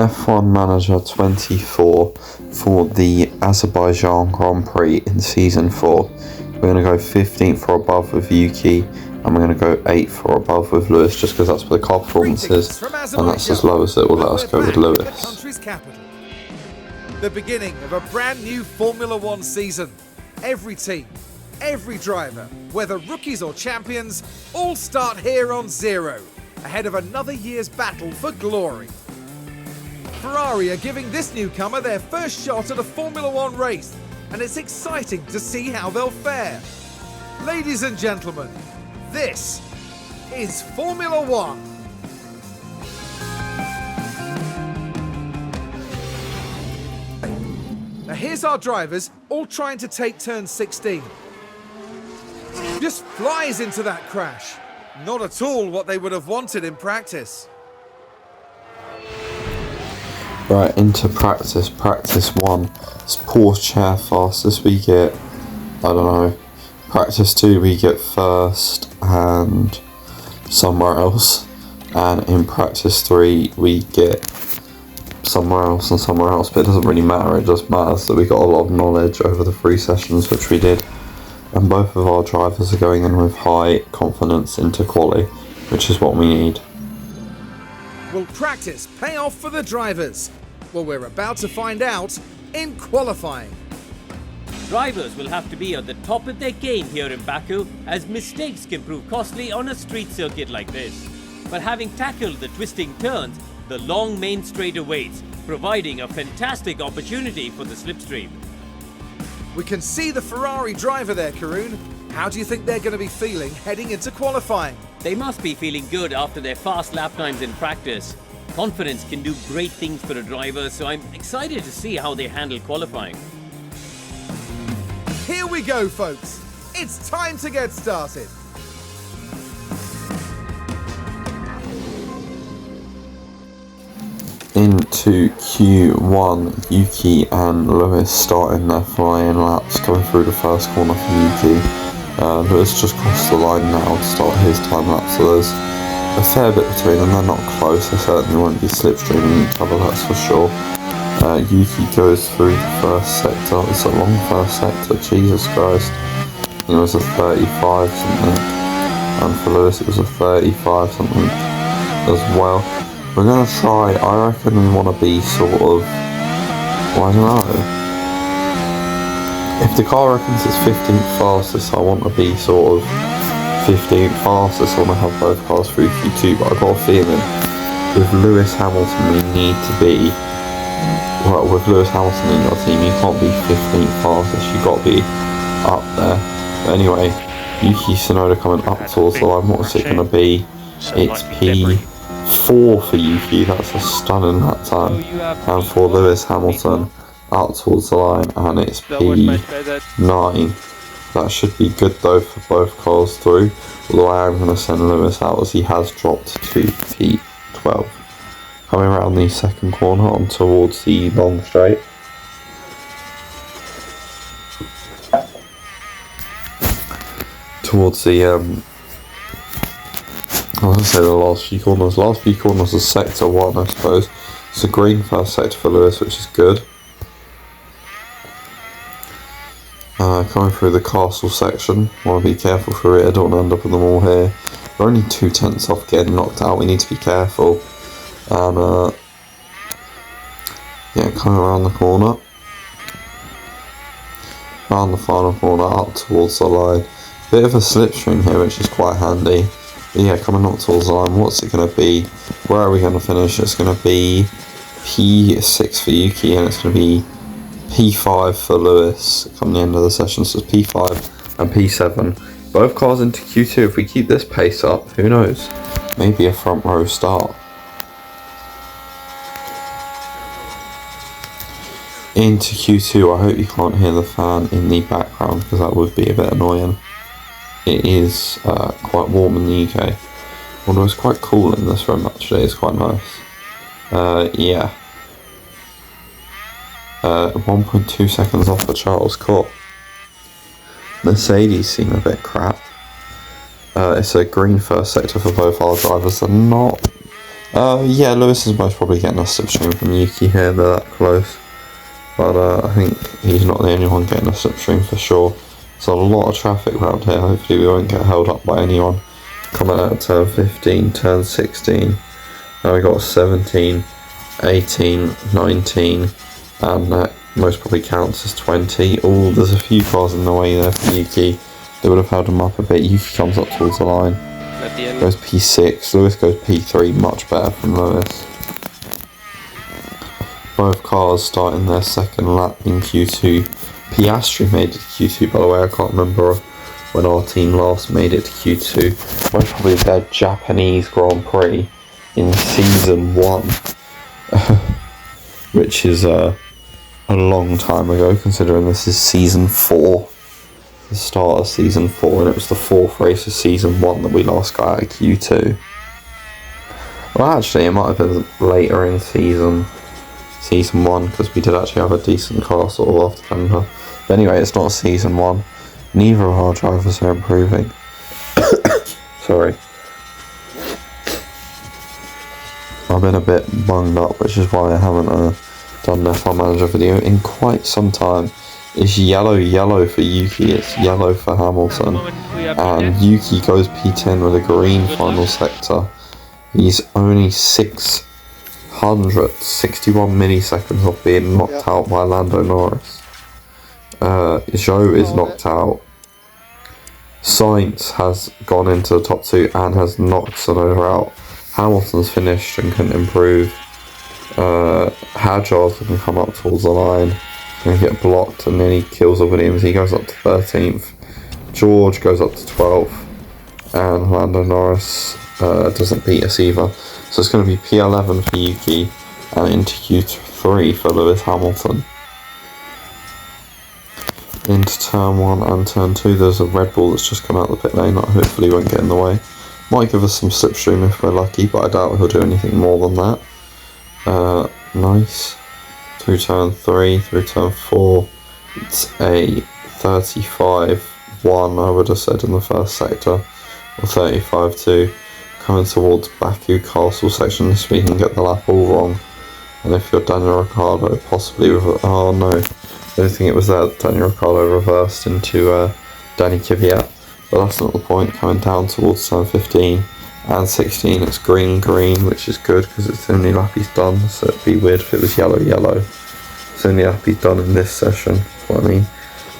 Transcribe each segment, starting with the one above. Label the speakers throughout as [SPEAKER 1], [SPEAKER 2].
[SPEAKER 1] F1 Manager 24 for the Azerbaijan Grand Prix in Season 4. We're going to go 15th or above with Yuki, and we're going to go 8th or above with Lewis, just because that's where the car performance is, and that's as low as it will let us go with Lewis.
[SPEAKER 2] The country's capital. The beginning of a brand new Formula One season. Every team, every driver, whether rookies or champions, all start here on zero, ahead of another year's battle for glory. Ferrari are giving this newcomer their first shot at a Formula One race, and it's exciting to see how they'll fare. Ladies and gentlemen, this is Formula One. Now here's our drivers, all trying to take turn 16. Just flies into that crash. Not at all what they would have wanted in practice.
[SPEAKER 1] Right, into practice. Practice 1. It's Porsche chair fastest we get, I don't know. Practice 2 we get first and somewhere else. And in practice 3 we get somewhere else and somewhere else. But it doesn't really matter, it just matters that we got a lot of knowledge over the 3 sessions, which we did. And both of our drivers are going in with high confidence into quali, which is what we need.
[SPEAKER 2] Will practice pay off for the drivers? Well, we're about to find out in qualifying.
[SPEAKER 3] Drivers will have to be on the top of their game here in Baku, as mistakes can prove costly on a street circuit like this. But having tackled the twisting turns, the long main straight awaits, providing a fantastic opportunity for the slipstream.
[SPEAKER 2] We can see the Ferrari driver there, Karun. How do you think they're going to be feeling heading into qualifying?
[SPEAKER 3] They must be feeling good after their fast lap times in practice. Confidence can do great things for a driver, so I'm excited to see how they handle qualifying.
[SPEAKER 2] Here we go, folks. It's time to get started.
[SPEAKER 1] Into Q1, Yuki and Lewis starting their flying laps, going through the first corner for Yuki. Lewis just crossed the line now to start his time lapse, so there's a fair bit between them. They're not close, they certainly won't be slipstreaming each other, that's for sure. Yuki goes through the first sector. It's a long first sector, Jesus Christ. It was a 35 something, and for Lewis it was a 35 something as well. We're going to try, I reckon we want to be sort of, well, I don't know. If the car reckons it's 15th fastest, I want to be sort of 15th fastest. I want to have both cars through Q2, but I've got a feeling with Lewis Hamilton we need to be, well, with Lewis Hamilton in your team you can't be 15th fastest, you've got to be up there. But anyway, Yuki Tsunoda coming up towards the line. What's it going to be? It's P4 for Yuki, that's a stunning lap time. And for Lewis Hamilton, out towards the line, and it's P9. That should be good though for both cars through, although I am going to send Lewis out as he has dropped to P12. Coming around the second corner on towards the long straight. Towards the I was going to say the last few corners. Last few corners are sector 1, I suppose. It's a green first sector for Lewis, which is good. Coming through the castle section. Want to be careful for it, I don't want to end up with them all here. We're only 2 tenths off getting knocked out, we need to be careful. And yeah, coming around the corner. Around the final corner, up towards the line. Bit of a slipstream here, which is quite handy. But yeah, coming up towards the line, what's it going to be? Where are we going to finish? It's going to be P6 for Yuki, and it's going to be P5 for Lewis come the end of the session. So it's P5 and P7. Both cars into Q2. If we keep this pace up, who knows? Maybe a front row start. Into Q2, I hope you can't hear the fan in the background because that would be a bit annoying. It is quite warm in the UK. Although it's quite cool in this room actually, it's quite nice. Yeah. 1.2 seconds off for Charles Court. Mercedes seem a bit crap. It's a green first sector for both our drivers. They're not Yeah, Lewis is most probably getting a slipstream from Yuki here. They're that close. But I think he's not the only one getting a slipstream for sure. There's a lot of traffic around here. Hopefully we won't get held up by anyone. Coming out of turn 15, turn 16. Now we got 17, 18, 19, and that most probably counts as 20. Oh, there's a few cars in the way there for Yuki. They would have held him up a bit. Yuki comes up towards the line.
[SPEAKER 4] At the end.
[SPEAKER 1] Goes P6. Lewis goes P3. Much better from Lewis. Both cars starting their second lap in Q2. Piastri made it to Q2, by the way. I can't remember when our team last made it to Q2. Most probably their Japanese Grand Prix in Season 1. Which is a long time ago, considering this is Season 4. The start of Season 4, and it was the 4th race of Season 1 that we last got out of Q2. Well, actually, it might have been later in Season 1, because we did actually have a decent car sort of after Canada. But anyway, it's not Season 1. Neither of our drivers are improving. Sorry. I've been a bit bunged up, which is why I haven't done the F1 Manager video in quite some time. It's yellow for Yuki, it's yellow for Hamilton, and Yuki goes P10 with a green final sector. He's only 661 milliseconds off being knocked out by Lando Norris. Zhou is knocked out. Sainz has gone into the top 2 and has knocked Tsunoda out. Hamilton's finished and couldn't improve. Hadjar's going to come up towards the line. Going to get blocked and then he kills the Williams. He goes up to 13th. George goes up to 12th. And Lando Norris doesn't beat us either. So it's going to be P11 for Yuki and into Q3 for Lewis Hamilton. Into turn 1 and turn 2, there's a Red Bull that's just come out of the pit lane that hopefully won't get in the way. Might give us some slipstream if we're lucky, but I doubt he'll do anything more than that. Nice. Through turn 3, through turn 4, it's a 35-1, I would have said in the first sector, or 35-2. Coming towards Baku Castle section, so we can get the lap all wrong. And if you're Daniel Ricciardo, possibly with oh no, I don't think it was that Daniel Ricciardo reversed into Danny Kvyat, but that's not the point. Coming down towards turn 15 and 16, it's green, which is good because it's the only lap he's done, so it'd be weird if it was yellow. It's the only lap he's done in this session, that's what I mean.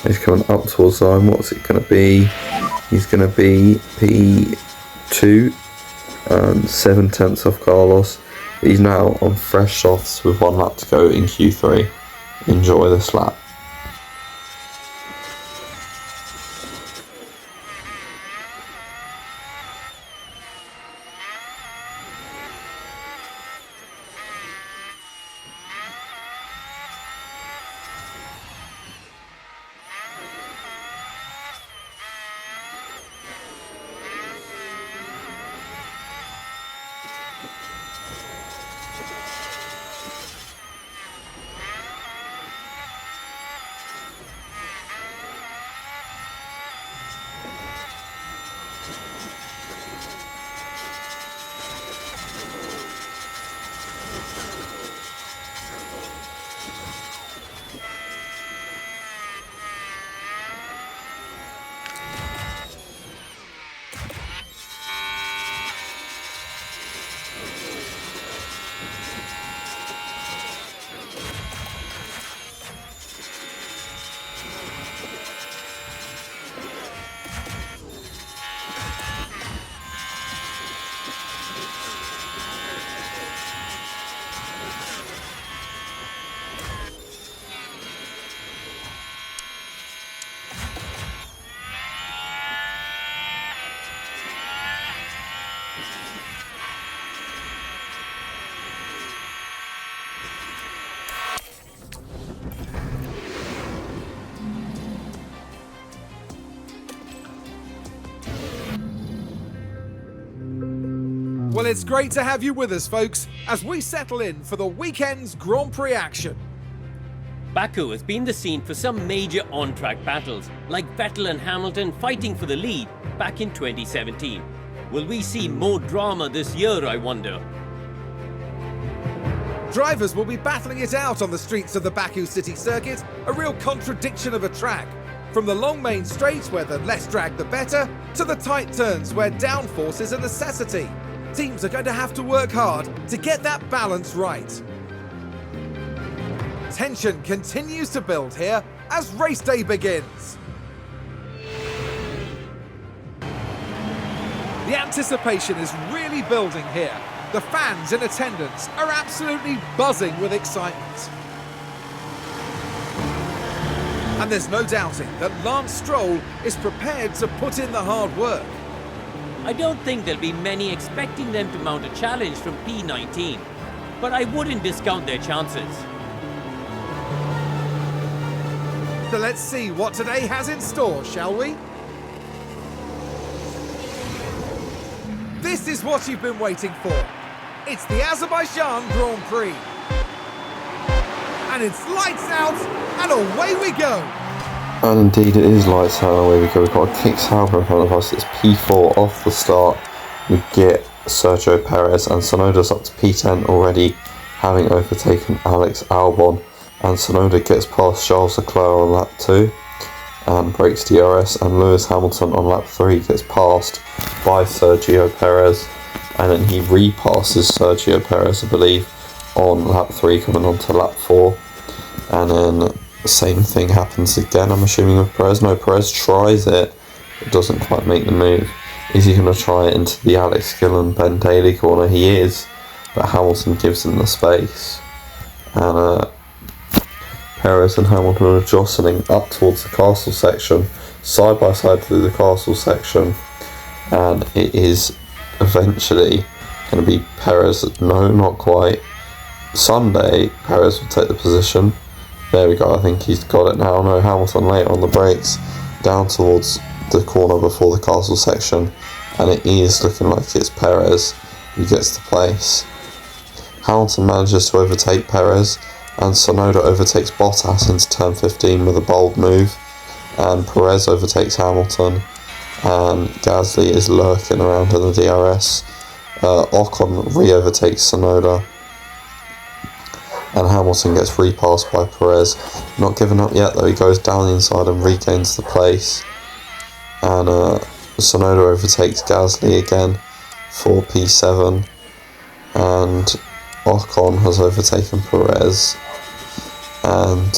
[SPEAKER 1] He's coming up towards the line. What's it going to be? He's going to be P2 and 7/10 off Carlos. He's now on fresh softs with 1 lap to go in Q3. Enjoy this lap.
[SPEAKER 2] Well, it's great to have you with us, folks, as we settle in for the weekend's Grand Prix action.
[SPEAKER 3] Baku has been the scene for some major on-track battles, like Vettel and Hamilton fighting for the lead back in 2017. Will we see more drama this year, I wonder?
[SPEAKER 2] drivers will be battling it out on the streets of the Baku City Circuit, a real contradiction of a track. From the long main straight, where the less drag the better, to the tight turns where downforce is a necessity. Teams are going to have to work hard to get that balance right. Tension continues to build here as race day begins. The anticipation is really building here. The fans in attendance are absolutely buzzing with excitement. And there's no doubting that Lance Stroll is prepared to put in the hard work.
[SPEAKER 3] I don't think there'll be many expecting them to mount a challenge from P19, but I wouldn't discount their chances.
[SPEAKER 2] So let's see what today has in store, shall we? This is what you've been waiting for. It's the Azerbaijan Grand Prix. And it's lights out, and away we go.
[SPEAKER 1] And indeed it is lights out, and away we go. We've got a kick Sauber in front of us. It's P4 off the start. We get Sergio Perez, and Tsunoda's up to P10 already, having overtaken Alex Albon. And Tsunoda gets past Charles Leclerc on lap 2 and breaks DRS, and Lewis Hamilton on lap 3 gets passed by Sergio Perez, and then he repasses Sergio Perez, I believe, on lap 3 coming on to lap 4, and then the same thing happens again, I'm assuming, with Perez. No, Perez tries it, but doesn't quite make the move. Is he going to try it into the Alex Gillen Ben Daly corner? He is, but Hamilton gives him the space, and Perez and Hamilton are jostling up towards the castle section, side by side through the castle section, and it is eventually going to be Perez. No, not quite. Sunday, Perez will take the position. There we go, I think he's got it now. No, Hamilton late on the brakes, down towards the corner before the castle section, and it is looking like it's Perez who gets the place. Hamilton manages to overtake Perez, and Tsunoda overtakes Bottas into turn 15 with a bold move, and Perez overtakes Hamilton, and Gasly is lurking around in the DRS. Ocon re-overtakes Tsunoda, and Hamilton gets repassed by Perez. Not giving up yet though, he goes down the inside and regains the place, and Tsunoda overtakes Gasly again for P7, and Ocon has overtaken Perez, and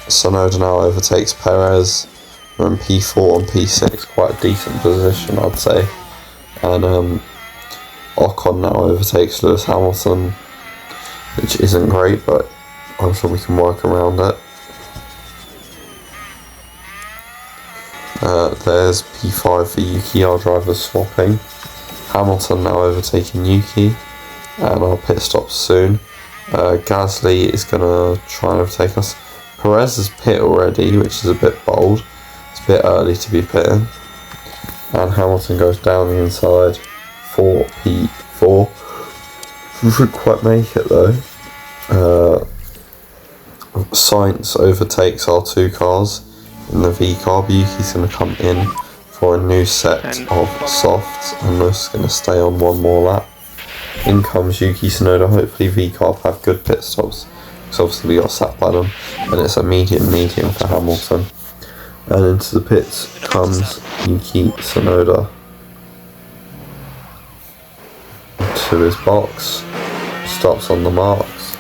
[SPEAKER 1] Tsunoda now overtakes Perez. We're in P4 and P6, quite a decent position I'd say, and Ocon now overtakes Lewis Hamilton, which isn't great, but I'm sure we can work around it. There's P5 for Yuki, our driver's swapping. Hamilton now overtaking Yuki, and our pit stop soon. Gasly is going to try and overtake us. Perez has pit already, which is a bit bold. It's a bit early to be pitting. And Hamilton goes down the inside for P4. Doesn't quite make it though. Sainz overtakes our two cars in the V car. Yuki's going to come in for a new set of softs, and Lewis is going to stay on one more lap. In comes Yuki Tsunoda. Hopefully V-Carb have good pit stops, because obviously we got sat by them, and it's a medium for Hamilton. And into the pits comes Yuki Tsunoda to his box, stops on the marks.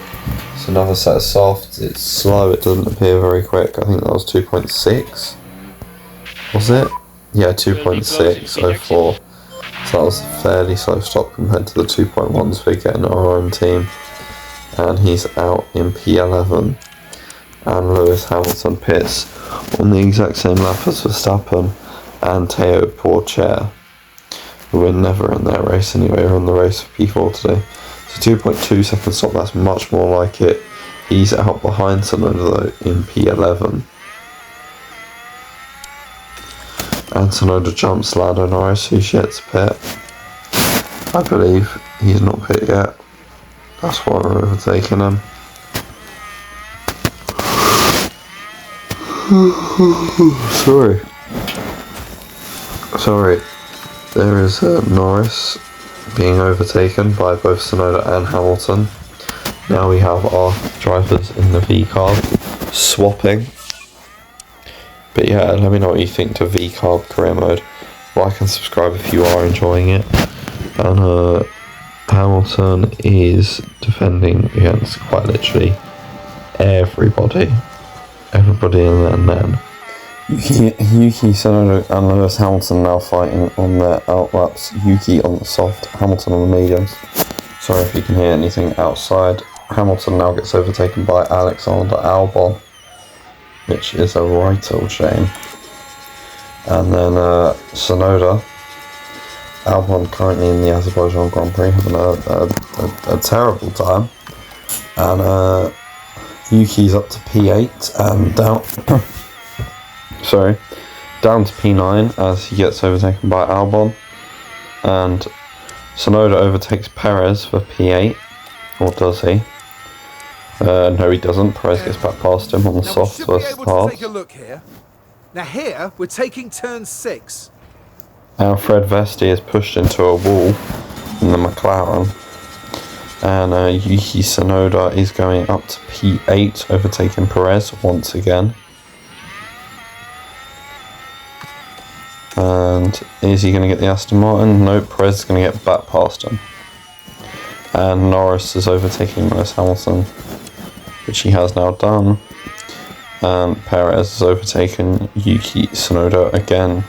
[SPEAKER 1] It's another set of softs. It's slow, it doesn't appear very quick. I think that was 2.6, was it? Yeah, 2.604. So that was a fairly slow stop compared to the 2.1s we get in our own team. And he's out in P11. And Lewis Hamilton pits on the exact same lap as Verstappen and Théo Pourchaire, who were never in their race anyway. We're on the race for P4 today. So 2.2 second stop, that's much more like it. He's out behind Tsunoda though in P11. And Tsunoda jumps Lando Norris, who's yet to pit. I believe he's not pit yet. That's why we're overtaking him. Sorry. There is Norris being overtaken by both Tsunoda and Hamilton. Now we have our drivers in the V-carb swapping. But yeah, let me know what you think to V-carb career mode. Like and subscribe if you are enjoying it. And Hamilton is defending against quite literally everybody. Everybody in there. Yuki Tsunoda and Lewis Hamilton now fighting on their outlaps. Yuki on the soft, Hamilton on the mediums. Sorry if you can hear anything outside. Hamilton now gets overtaken by Alexander Albon, which is a right old shame. And then Tsunoda, Albon currently in the Azerbaijan Grand Prix having a terrible time. And Yuki's up to P8 and down down to P9 as he gets overtaken by Albon. And Tsunoda overtakes Perez for P8, or does he? No, he doesn't. Perez gets back past him on the soft versus hard.
[SPEAKER 2] Take a look here. Now here we're taking turn 6.
[SPEAKER 1] Now Fred Vesti is pushed into a wall in the McLaren, and Yuki Tsunoda is going up to P8, overtaking Perez once again. And is he going to get the Aston Martin? Nope, Perez is going to get back past him. And Norris is overtaking Lewis Hamilton, which he has now done. And Perez is overtaken Yuki Tsunoda again.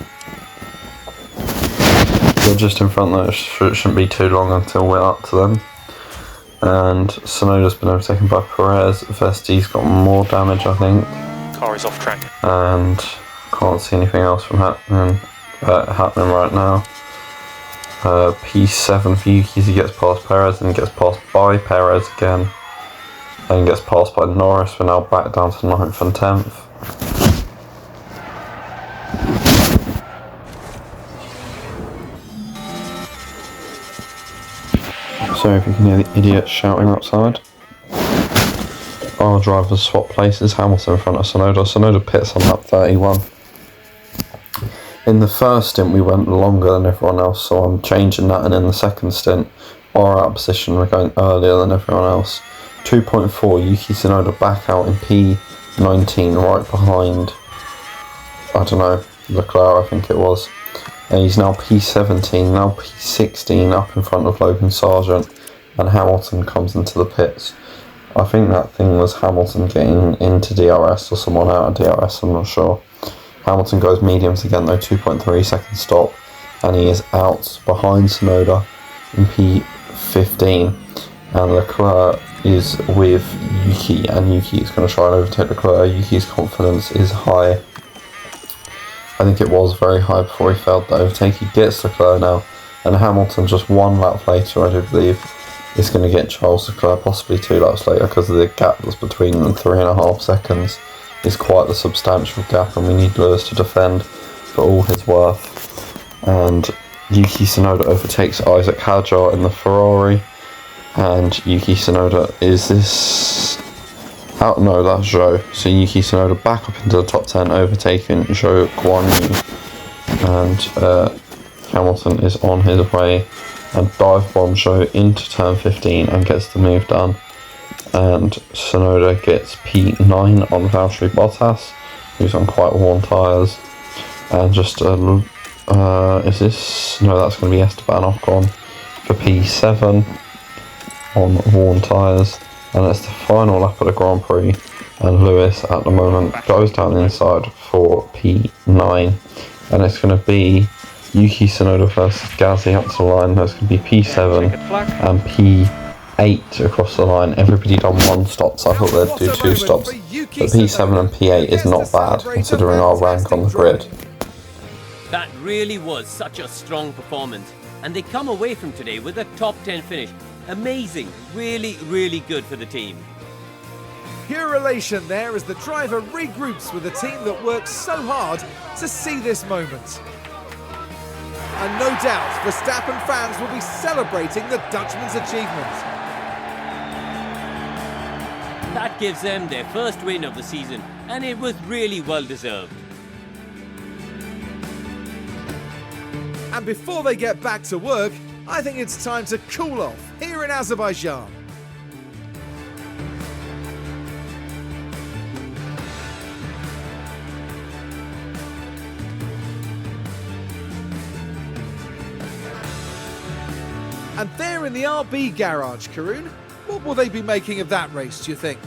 [SPEAKER 1] They're just in front though, it shouldn't be too long until we're up to them. And Tsunoda's been overtaken by Perez. Vesti's got more damage, I think.
[SPEAKER 4] Car is off track.
[SPEAKER 1] And can't see anything else from happening right now. P7 for Yuki as he gets past Perez and gets passed by Perez again. And gets passed by Norris. We're now back down to 9th and 10th. Sorry if you can hear the idiots shouting outside. Our drivers swap places. Hamilton in front of Tsunoda. Tsunoda pits on lap 31. In the first stint we went longer than everyone else, so I'm changing that, and in the second stint, our out position we're going earlier than everyone else. 2.4, Yuki Tsunoda back out in P19, right behind, I don't know, Leclerc I think it was. And he's now P17, now P16 up in front of Logan Sargent, and Hamilton comes into the pits. I think that thing was Hamilton getting into DRS or someone out of DRS, I'm not sure. Hamilton goes mediums again though, 2.3 second stop, and he is out behind Tsunoda in P15, and Leclerc is with Yuki, and Yuki is going to try and overtake Leclerc. Yuki's confidence is high. I think it was very high before he failed the overtake. He gets Leclerc now, and Hamilton just 1 lap later, I do believe, is going to get Charles Leclerc, possibly 2 laps later, because of the gap that's between them, 3.5 seconds. Is quite a substantial gap, and we need Lewis to defend for all his worth. And Yuki Tsunoda overtakes Isaac Hadjar in the Ferrari, and Yuki Tsunoda is this out? No, that's Zhou. So Yuki Tsunoda back up into the top 10, overtaking Zhou Guanyu, and Hamilton is on his way and dive bomb Zhou into turn 15 and gets the move done. And Tsunoda gets P9 on Valtteri Bottas, who's on quite worn tyres. And just is this? No, that's going to be Esteban Ocon for P7 on worn tyres. And it's the final lap of the Grand Prix, and Lewis at the moment goes down the inside for P9, and it's going to be Yuki Tsunoda versus Gasly up to the line. That's going to be P7 and P8 across the line. Everybody done 1 stop, so I thought they'd do 2 stops, but P7 and P8 is not bad considering our rank on the grid.
[SPEAKER 3] That really was such a strong performance, and they come away from today with a top 10 finish. Amazing, really, really good for the team.
[SPEAKER 2] Pure elation there as the driver regroups with a team that worked so hard to see this moment. And no doubt, Verstappen fans will be celebrating the Dutchman's achievement.
[SPEAKER 3] That gives them their first win of the season, and it was really well deserved.
[SPEAKER 2] And before they get back to work, I think it's time to cool off here in Azerbaijan. And they're in the RB garage, Karun. What will they be making of that race, do you think?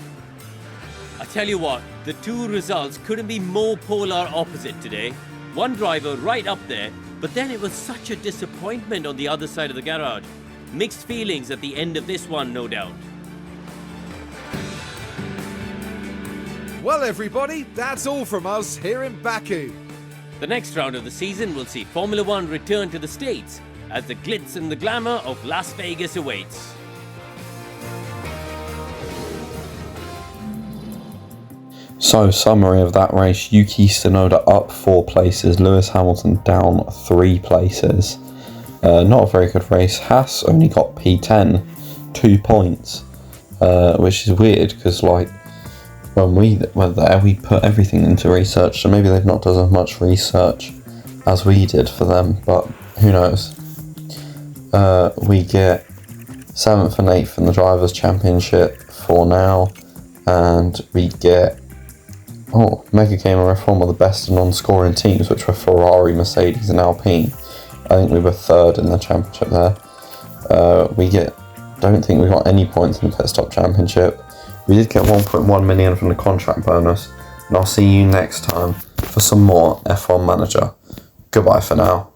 [SPEAKER 3] I tell you what, the two results couldn't be more polar opposite today. One driver right up there, but then it was such a disappointment on the other side of the garage. Mixed feelings at the end of this one, no doubt.
[SPEAKER 2] Well, everybody, that's all from us here in Baku.
[SPEAKER 3] The next round of the season will see Formula One return to the States as the glitz and the glamour of Las Vegas awaits.
[SPEAKER 1] So, summary of that race: Yuki Tsunoda up 4 places, Lewis Hamilton down 3 places. Not a very good race. Haas only got P10, 2 points, which is weird because, like, when we were there, we put everything into research, so maybe they've not done as much research as we did for them, but who knows. We get 7th and 8th in the Drivers' Championship for now, and we get Mega Gamer F1 were the best non-scoring teams, which were Ferrari, Mercedes and Alpine. I think we were 3rd in the championship there. Don't think we got any points in the Pit Stop Championship. We did get 1.1 million from the contract bonus, and I'll see you next time for some more F1 Manager. Goodbye for now.